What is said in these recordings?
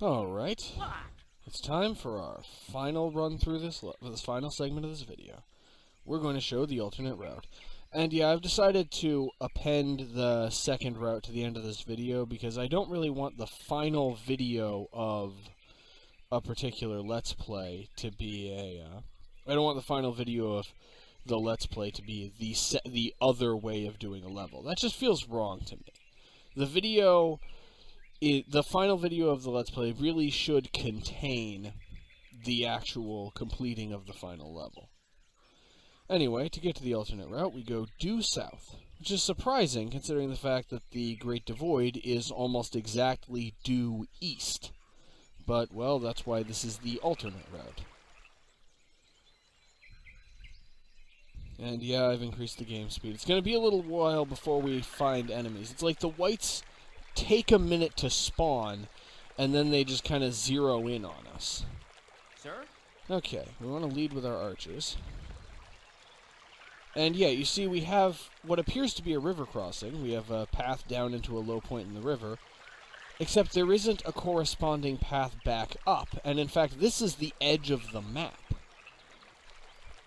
Alright, it's time for our final run through this final segment of this video. We're going to show the alternate route. And yeah, I've decided to append the second route to the end of this video because I don't really want the final video of a particular Let's Play to be I don't want the final video of the Let's Play to be the other way of doing a level. That just feels wrong to me. The final video of the Let's Play really should contain the actual completing of the final level. Anyway, to get to the alternate route, we go due south, which is surprising considering the fact that the Great Devoid is almost exactly due east. But, well, that's why this is the alternate route. And yeah, I've increased the game speed. It's going to be a little while before we find enemies. It's like the whites take a minute to spawn, and then they just kind of zero in on us. Sir? Okay, we want to lead with our archers. And yeah, you see we have what appears to be a river crossing. We have a path down into a low point in the river, except there isn't a corresponding path back up, and in fact this is the edge of the map.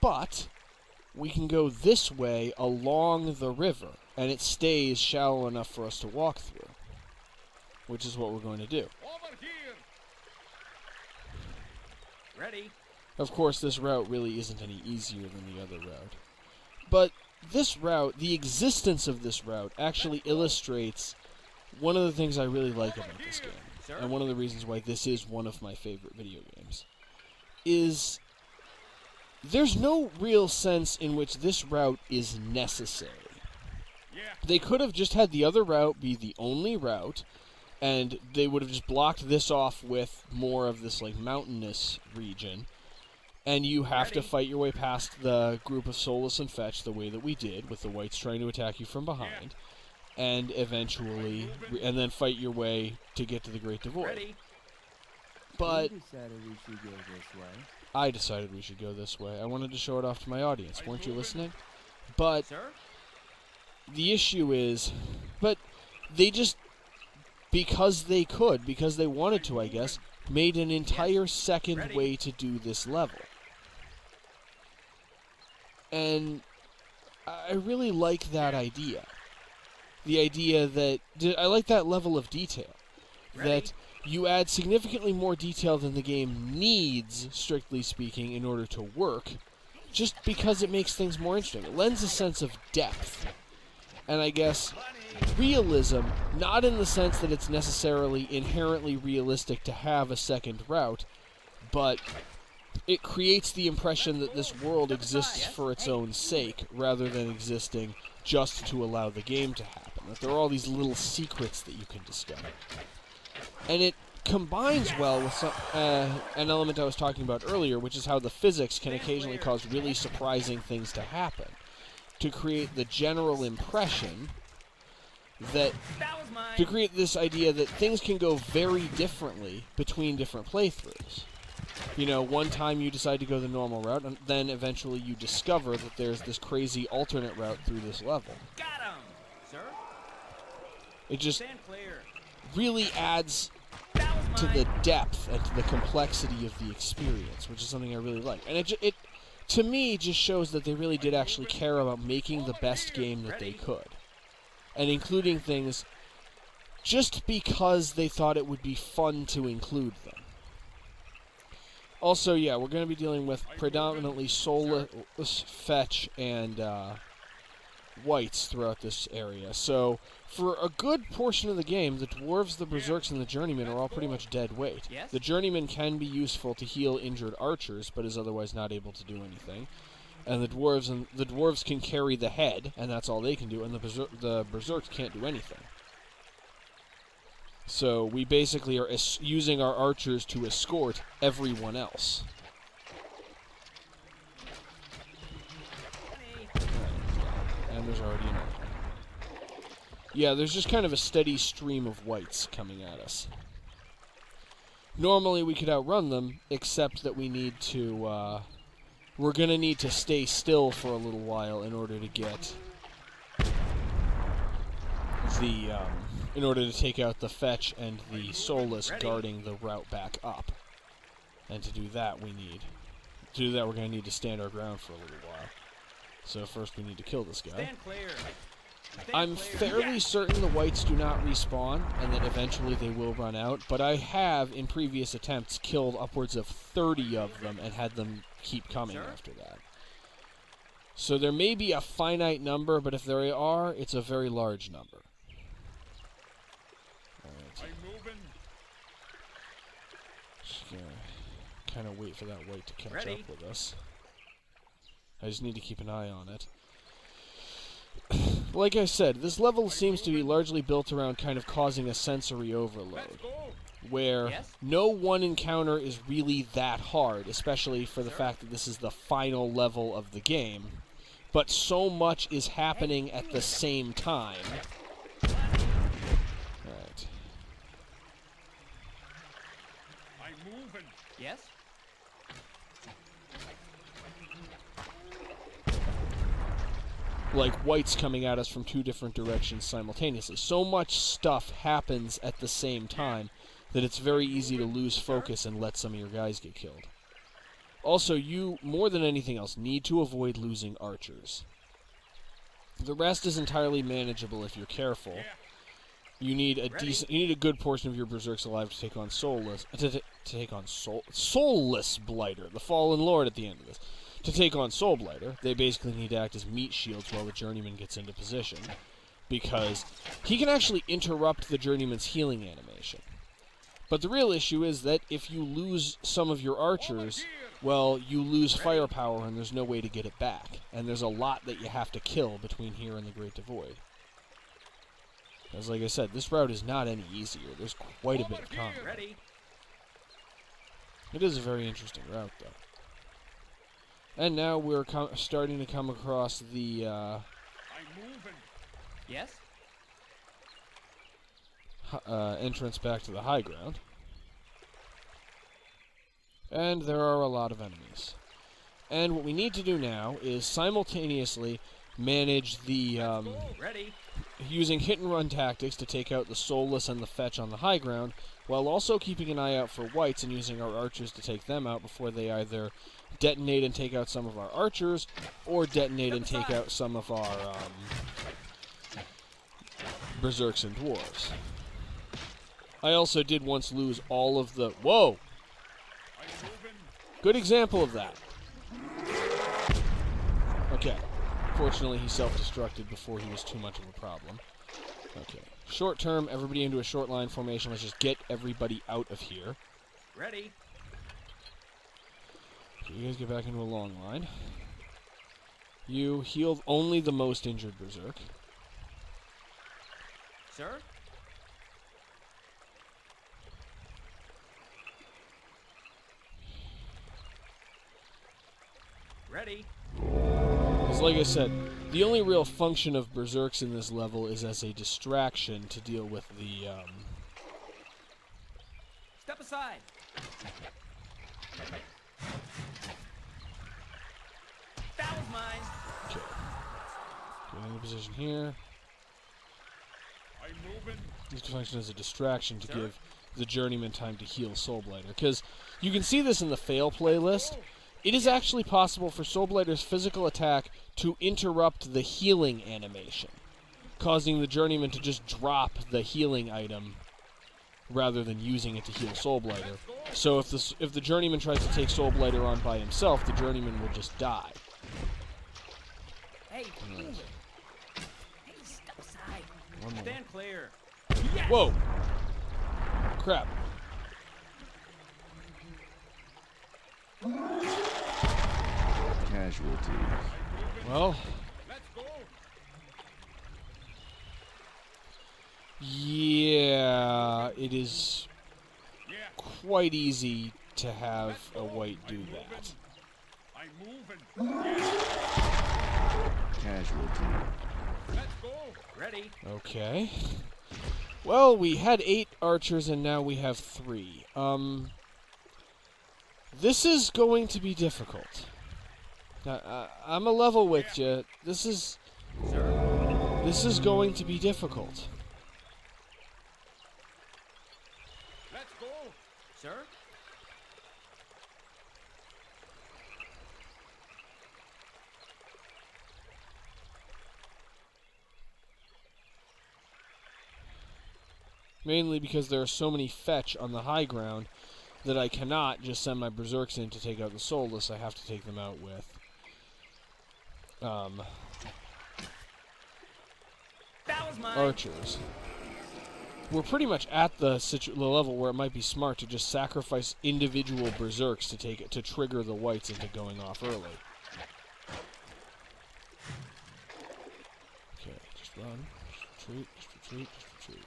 But we can go this way along the river, and it stays shallow enough for us to walk through, which is what we're going to do. Over here. Ready. Of course, this route really isn't any easier than the other route. But this route, the existence of this route, actually illustrates one of the things I really like about this game, and one of the reasons why this is one of my favorite video games, is there's no real sense in which this route is necessary. They could have just had the other route be the only route, and they would have just blocked this off with more of this like mountainous region, and you have to fight your way past the group of Soulless and Fetch the way that we did, with the whites trying to attack you from behind, and eventually, and then fight your way to get to the Great Devoid. But I decided we should go this way. I wanted to show it off to my audience. Weren't you listening? But the issue is, they just, because they could, because they wanted to, I guess, made an entire second way to do this level. And I really like that idea. The idea that, I like that level of detail. That you add significantly more detail than the game needs, strictly speaking, in order to work, just because it makes things more interesting. It lends a sense of depth. And I guess realism, not in the sense that it's necessarily inherently realistic to have a second route, but it creates the impression that this world exists for its own sake, rather than existing just to allow the game to happen. That there are all these little secrets that you can discover. And it combines well with an element I was talking about earlier, which is how the physics can occasionally cause really surprising things to happen, to create the general impression that, to create this idea that things can go very differently between different playthroughs. You know, one time you decide to go the normal route, and then eventually you discover that there's this crazy alternate route through this level. Got him, sir. It just really adds to the depth and to the complexity of the experience, which is something I really like. And it to me, just shows that they really did actually care about making the best game that they could. And including things just because they thought it would be fun to include them. Also, yeah, we're going to be dealing with predominantly Soulless, Fetch, and whites throughout this area. So, for a good portion of the game, the Dwarves, the Berserks, and the Journeymen are all pretty much dead weight. The Journeyman can be useful to heal injured archers, but is otherwise not able to do anything. And the Dwarves can carry the head, and that's all they can do, and the Berserks can't do anything. So we basically are using our archers to escort everyone else. And there's already another one. Yeah, there's just kind of a steady stream of whites coming at us. Normally we could outrun them, except that we need to, we're going to need to stay still for a little while in order to get the, in order to take out the fetch and the soulless guarding the route back up. And to do that, we're going to need to stand our ground for a little while. So first we need to kill this guy. Stand clear. I'm fairly certain the whites do not respawn, and that eventually they will run out, but I have, in previous attempts, killed upwards of 30 of them and had them keep coming after that. So there may be a finite number, but if there are, it's a very large number. Alright. I'm moving. Just gonna kind of wait for that white to catch Ready. up with us. I just need to keep an eye on it. Like I said, this level seems to be largely built around kind of causing a sensory overload, Let's go. where Yes? no one encounter is really that hard, especially for the fact that this is the final level of the game, but so much is happening at the same time. Right. I'm moving. Yes? Like whites coming at us from two different directions simultaneously. So much stuff happens at the same time that it's very easy to lose focus and let some of your guys get killed. Also, you, more than anything else, need to avoid losing archers. The rest is entirely manageable if you're careful. You need a good portion of your berserks alive to take on soulless soulless blighter, the fallen lord at the end of this. To take on Soul Blighter, they basically need to act as meat shields while the journeyman gets into position, because he can actually interrupt the journeyman's healing animation. But the real issue is that if you lose some of your archers, well, you lose firepower and there's no way to get it back. And there's a lot that you have to kill between here and the Great Devoid. As like I said, this route is not any easier. There's quite a bit of combat. Ready. It is a very interesting route, though. And now we're starting to come across the I'm moving. Yes? entrance back to the high ground. And there are a lot of enemies. And what we need to do now is simultaneously manage the Ready. using hit-and-run tactics to take out the soulless and the fetch on the high ground, while also keeping an eye out for whites and using our archers to take them out before they either detonate and take out some of our archers, or detonate and take out some of our berserks and dwarves. I also did once lose all of the... Whoa! Good example of that. Okay. Fortunately, he self-destructed before he was too much of a problem. Okay. Short term, everybody into a short line formation. Let's just get everybody out of here. Ready. So you guys get back into a long line. You healed only the most injured berserk. Sir? Ready. Because like I said, the only real function of berserks in this level is as a distraction to deal with the, Step aside. That was mine. Okay. Get into position here. I'm moving. This can function as a distraction to Sir? give the journeyman time to heal Soul Blighter. Because you can see this in the fail playlist. It is actually possible for Soul Blighter's physical attack to interrupt the healing animation, causing the journeyman to just drop the healing item rather than using it to heal Soul Blighter. So if the journeyman tries to take Soul Blighter on by himself, the journeyman will just die. Hey, move it. Hey, step aside. One more. Stand clear. Yes. Whoa! Crap. Casualties. Well, Let's go. yeah, it is Yeah. quite easy to have a white do that. I'm moving. Casualty. Let's go. Ready. Okay. Well, we had 8 archers and now we have 3. This is going to be difficult. I'm a level with you. This is Sir. going to be difficult. Sir? Mainly because there are so many fetch on the high ground that I cannot just send my berserks in to take out the soulless. I have to take them out with That was mine. archers. We're pretty much at the level where it might be smart to just sacrifice individual berserks to trigger the whites into going off early. Okay, just run. Just retreat, just retreat, just retreat.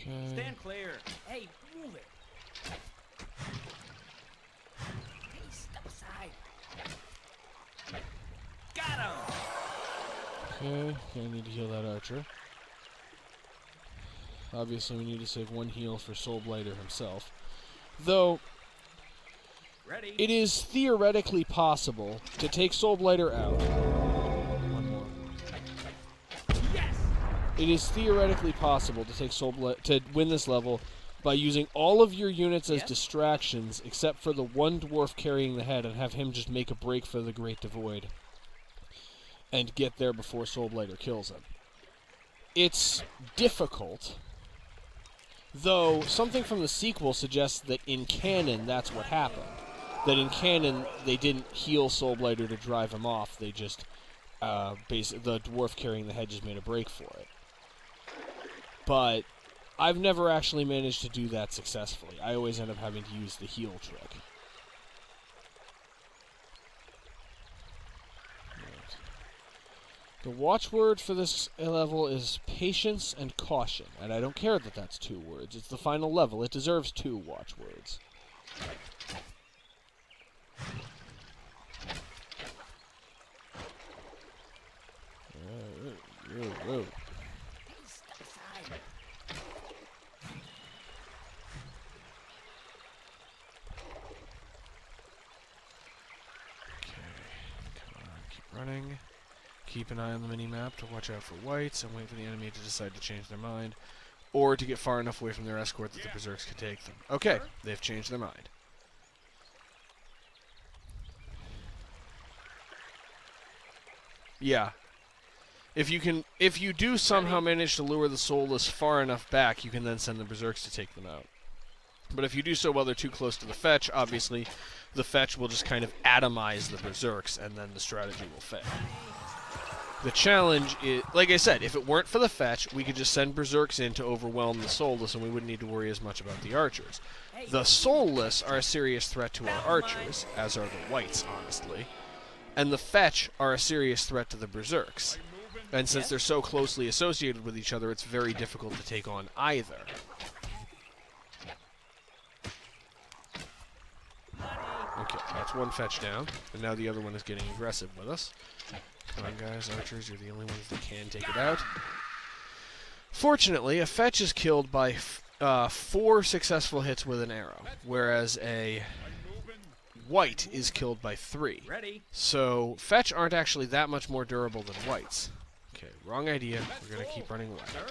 Okay. Stand clear. Hey, move it. Hey, step aside. Got him. Okay, I need to heal that archer. Obviously, we need to save one heal for Soul Blighter himself. Though, Ready. it is theoretically possible to take Soul Blighter out. One more. Yes. It is theoretically possible to take to win this level by using all of your units as distractions, except for the one dwarf carrying the head, and have him just make a break for the Great Devoid and get there before Soul Blighter kills him. It's difficult, though something from the sequel suggests that in canon that's what happened. That in canon they didn't heal Soul Blighter to drive him off, they just the dwarf carrying the head just made a break for it. But I've never actually managed to do that successfully. I always end up having to use the heal trick. Right. The watchword for this level is patience and caution, and I don't care that that's 2 words. It's the final level. It deserves 2 watchwords. Whoa. Step aside. Okay, come on, keep running. Keep an eye on the mini-map to watch out for whites and wait for the enemy to decide to change their mind, or to get far enough away from their escort that the berserks can take them. Okay, they've changed their mind. Yeah. If you do somehow manage to lure the soulless far enough back, you can then send the berserks to take them out. But if you do so while they're too close to the fetch, obviously, the fetch will just kind of atomize the berserks, and then the strategy will fail. The challenge is, like I said, if it weren't for the fetch, we could just send berserks in to overwhelm the soulless, and we wouldn't need to worry as much about the archers. The soulless are a serious threat to our archers, as are the whites, honestly. And the fetch are a serious threat to the berserks. And since they're so closely associated with each other, it's very difficult to take on either. Okay, that's one fetch down, and now the other one is getting aggressive with us. Come on, guys, archers, you're the only ones that can take it out. Fortunately, a fetch is killed by 4 successful hits with an arrow, whereas a white is killed by 3. Ready. So, fetch aren't actually that much more durable than whites. Okay, wrong idea. We're going to keep running away. Sir?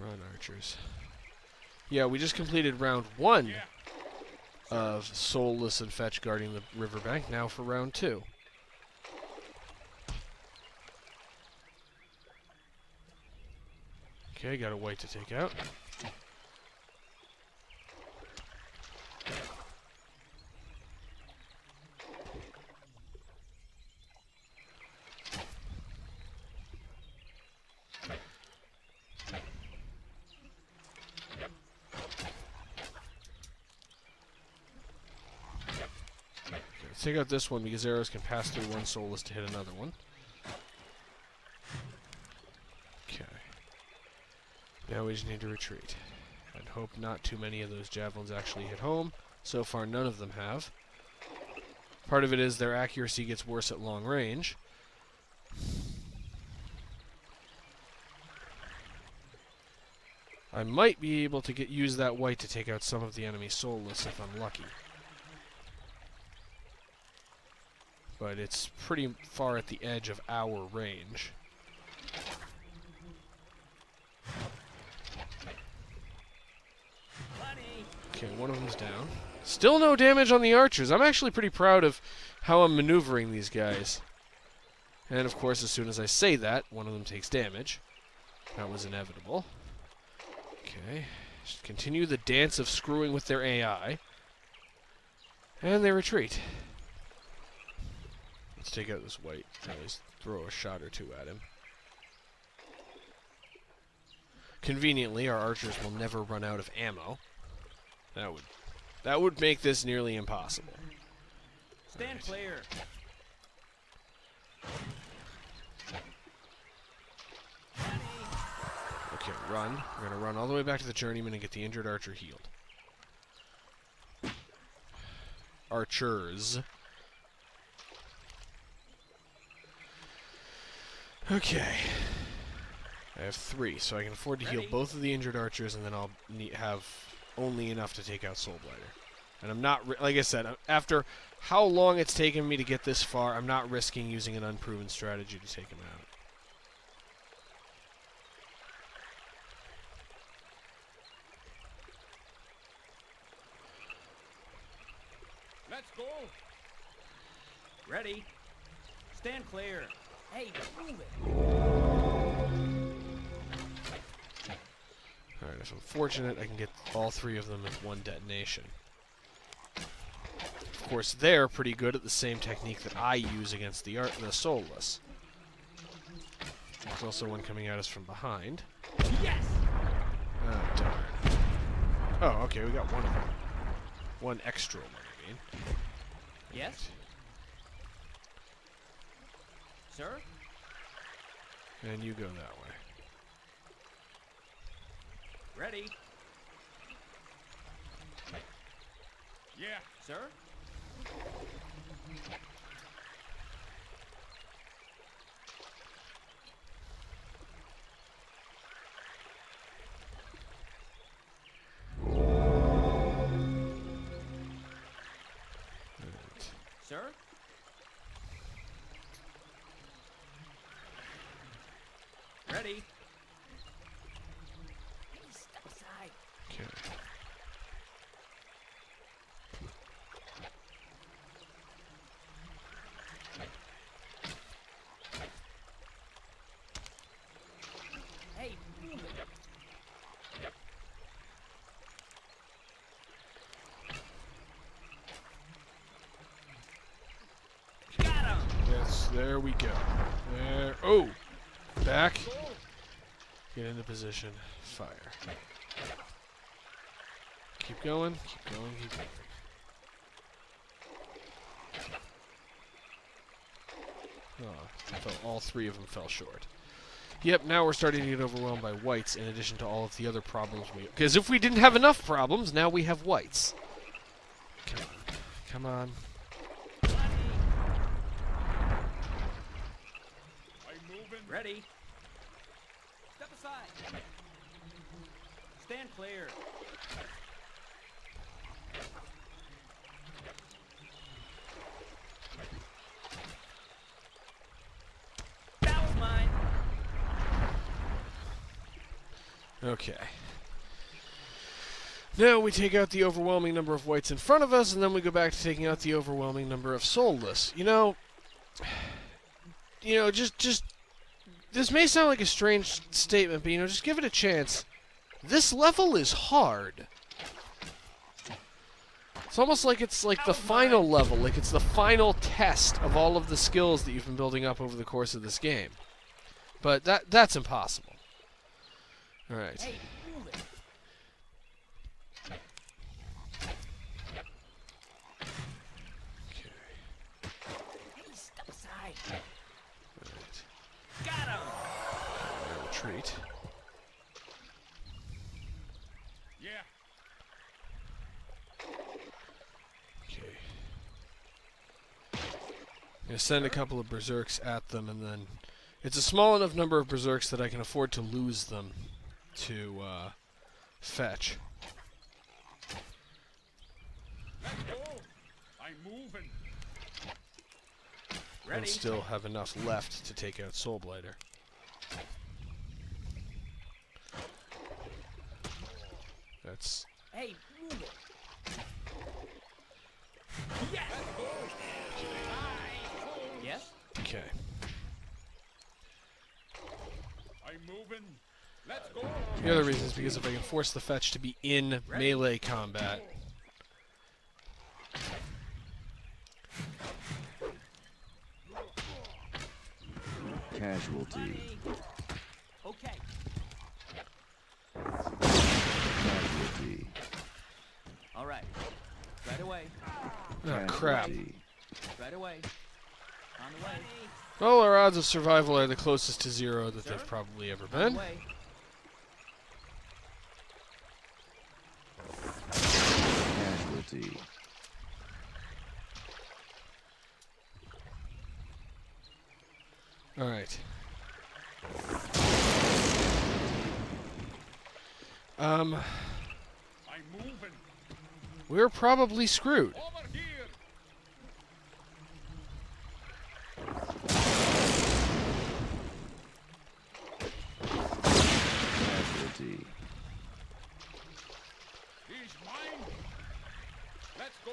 Run, archers. Yeah, we just completed round 1 of soulless and fetch guarding the riverbank. Now for round 2. Okay, got a white to take out. Let's take out this one because arrows can pass through one soulless to hit another one. Okay. Now we just need to retreat. I'd hope not too many of those javelins actually hit home. So far, none of them have. Part of it is their accuracy gets worse at long range. I might be able to use that white to take out some of the enemy soulless if I'm lucky. But it's pretty far at the edge of our range. Okay, one of them's down. Still no damage on the archers. I'm actually pretty proud of how I'm maneuvering these guys. And of course, as soon as I say that, one of them takes damage. That was inevitable. Okay, just continue the dance of screwing with their AI. And they retreat. Let's take out this white. At least throw a shot or two at him. Conveniently, our archers will never run out of ammo. That would make this nearly impossible. Stand clear. Okay, run. We're going to run all the way back to the journeyman and get the injured archer healed. Archers. Okay. I have 3, so I can afford to heal both of the injured archers, and then I'll have only enough to take out Soulblighter. And I'm not, like I said, after how long it's taken me to get this far, I'm not risking using an unproven strategy to take him out. Let's go. Ready. Stand clear. Hey, move it. Alright, if I'm fortunate, I can get all 3 of them in one detonation. Of course, they're pretty good at the same technique that I use against the soulless. There's also one coming at us from behind. Yes. Oh, darn. Oh, okay, we got one of them. One extra one, I mean. Yes. Sir? And you go that way. Ready. Yeah. Sir? Sir? Ready. Step aside. Okay. Hey, move it. Got him. Yes, there we go. There. Oh! Back. Get into position. Fire. Keep going. Keep going. Keep going. Oh, all 3 of them fell short. Yep, now we're starting to get overwhelmed by whites in addition to all of the other problems we... Because if we didn't have enough problems, now we have whites. Come on. Come on. Ready. Step aside. Stand clear. That was mine. Okay. Now we take out the overwhelming number of whites in front of us, and then we go back to taking out the overwhelming number of soulless. You know, just this may sound like a strange statement, but just give it a chance. This level is hard. It's almost like it's like the final level, like it's the final test of all of the skills that you've been building up over the course of this game. But that's impossible. All right. Hey, move it. Okay. Hey, step aside. All right. Got him. Now retreat. Yeah. Okay. gonna send a couple of berserks at them, and then it's a small enough number of berserks that I can afford to lose them to fetch. Let's go. I'm moving. And Ready? still have enough left to take out Soulblighter. That's Hey, move it. Yes? okay. I'm moving. Let's go. The other reason is because if I can force the fetch to be in melee combat, Casualty. Okay. Casualty. All right. Right away. oh crap. Casualty. Right away. On the way. Well, our odds of survival are the closest to 0 that they've probably ever On the been. way. Casualty. All right. I'm moving. We're probably screwed. Over here. Casualty. He's mine. Let's go.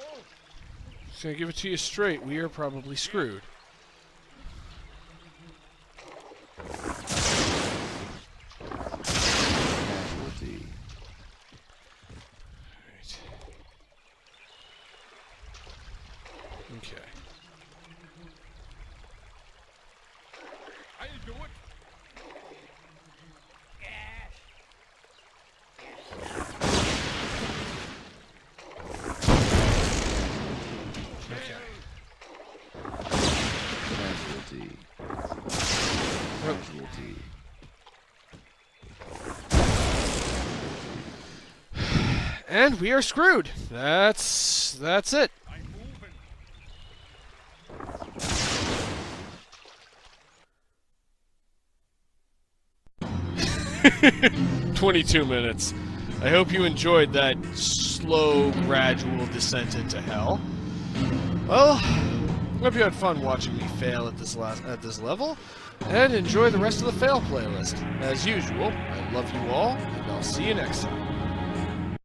Just gonna give it to you straight. We are probably screwed. Casualty. Right. Okay. I'll do it. Okay. Casualty. Casualty. And we are screwed. That's it. I'm moving. 22 minutes. I hope you enjoyed that slow, gradual descent into hell. Well, hope you had fun watching me fail at this level, and enjoy the rest of the fail playlist. As usual, I love you all, and I'll see you next time.